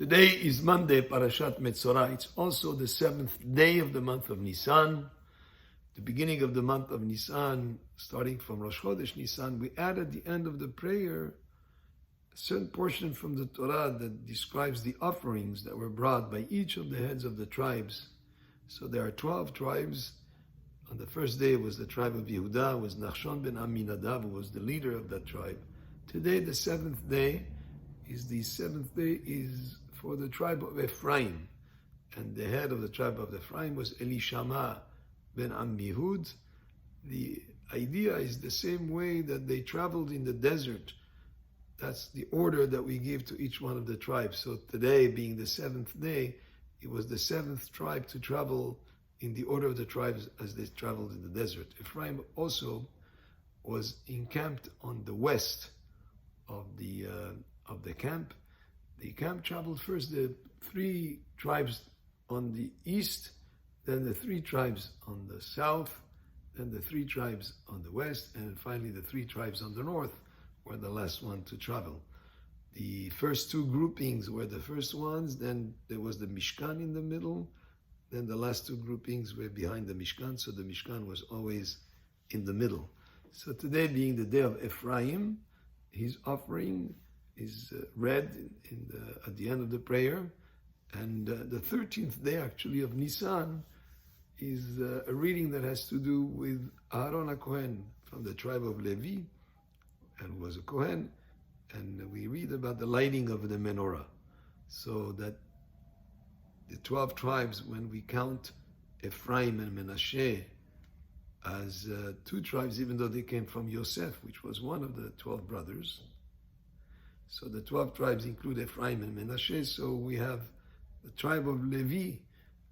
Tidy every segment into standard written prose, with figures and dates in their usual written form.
Today is Monday, Parashat Metzora. It's also the 7th day of the month of Nisan. The beginning of the month of Nisan, starting from Rosh Chodesh Nisan, we add at the end of the prayer a certain portion from the Torah that describes the offerings that were brought by each of the heads of the tribes. So there are 12 tribes. On the first day was the tribe of Yehuda, was Nachshon ben Aminadav, who was the leader of that tribe. Today, the 7th day, is for the tribe of Ephraim. And the head of the tribe of Ephraim was Elishama ben Ammihud. The idea is the same way that they traveled in the desert. That's the order that we give to each one of the tribes. So today, being the 7th day, it was the 7th tribe to travel in the order of the tribes as they traveled in the desert. Ephraim also was encamped on the west of the camp. The camp traveled first the 3 tribes on the east, then the 3 tribes on the south, then the 3 tribes on the west, and finally the 3 tribes on the north were the last one to travel. The first 2 groupings were the first ones, then there was the Mishkan in the middle, then the last 2 groupings were behind the Mishkan, so the Mishkan was always in the middle. So today, being the day of Ephraim, his offering is read at the end of the prayer, and the 13th day actually of Nisan is a reading that has to do with Aaron HaKohen from the tribe of Levi, and was a Kohen, and we read about the lighting of the menorah. So that the 12 tribes, when we count Ephraim and Menashe as 2 tribes, even though they came from Yosef, which was one of the 12 brothers. So the 12 tribes include Ephraim and Menashe. So we have the tribe of Levi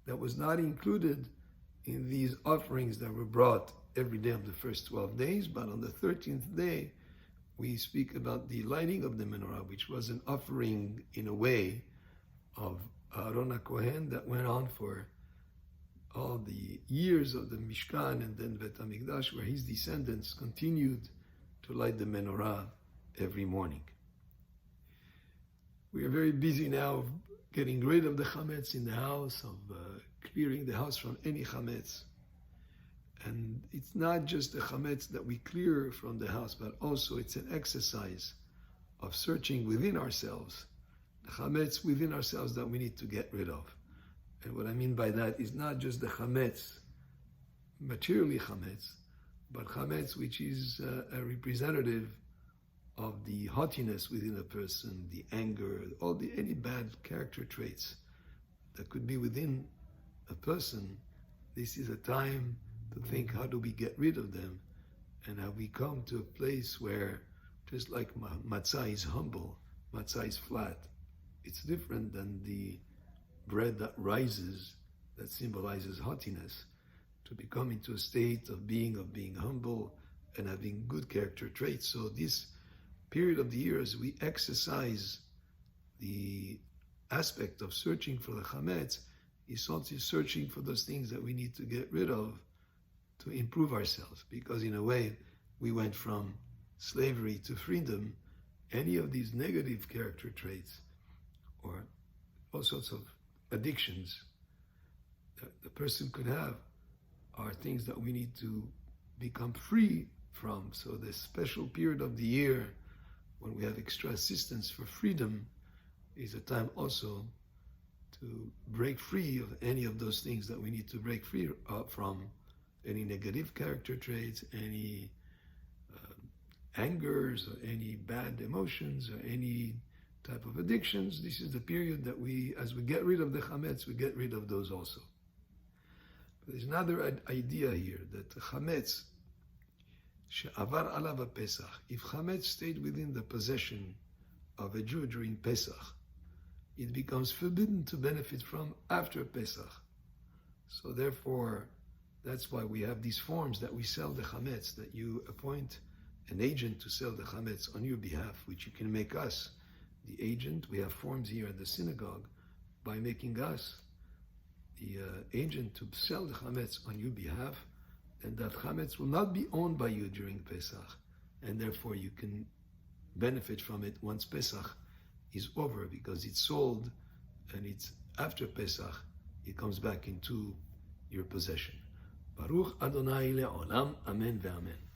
that was not included in these offerings that were brought every day of the first 12 days. But on the 13th day, we speak about the lighting of the menorah, which was an offering in a way of Aaron HaKohen that went on for all the years of the Mishkan and then Bet HaMikdash, where his descendants continued to light the menorah every morning. We are very busy now getting rid of the chametz in the house, of clearing the house from any chametz. And it's not just the chametz that we clear from the house, but also it's an exercise of searching within ourselves, the chametz within ourselves that we need to get rid of. And what I mean by that is not just the chametz, materially chametz, but chametz which is a representative of the haughtiness within a person, the anger, any bad character traits that could be within a person. This is a time to think, how do we get rid of them? And how we come to a place where, just like matzah is humble, matzah is flat. It's different than the bread that rises, that symbolizes haughtiness, to become into a state of being humble and having good character traits. So this period of the year, as we exercise the aspect of searching for the chametz, is also searching for those things that we need to get rid of to improve ourselves. Because in a way, we went from slavery to freedom. Any of these negative character traits or all sorts of addictions that the person could have are things that we need to become free from. So this special period of the year when we have extra assistance for freedom is a time also to break free of any of those things that we need to break free from, any negative character traits, any angers, or any bad emotions, or any type of addictions. This is the period that as we get rid of the chametz, we get rid of those also. But there's another idea here, that the chametz, she'avar alav Pesach, if chametz stayed within the possession of a Jew during Pesach, it becomes forbidden to benefit from after Pesach. So therefore, that's why we have these forms that we sell the chametz, that you appoint an agent to sell the chametz on your behalf, which you can make us the agent. We have forms here at the synagogue by making us the agent to sell the chametz on your behalf, and that chametz will not be owned by you during Pesach, and therefore you can benefit from it once Pesach is over, because it's sold and it's after Pesach, it comes back into your possession. Baruch Adonai le'olam, amen ve'amen.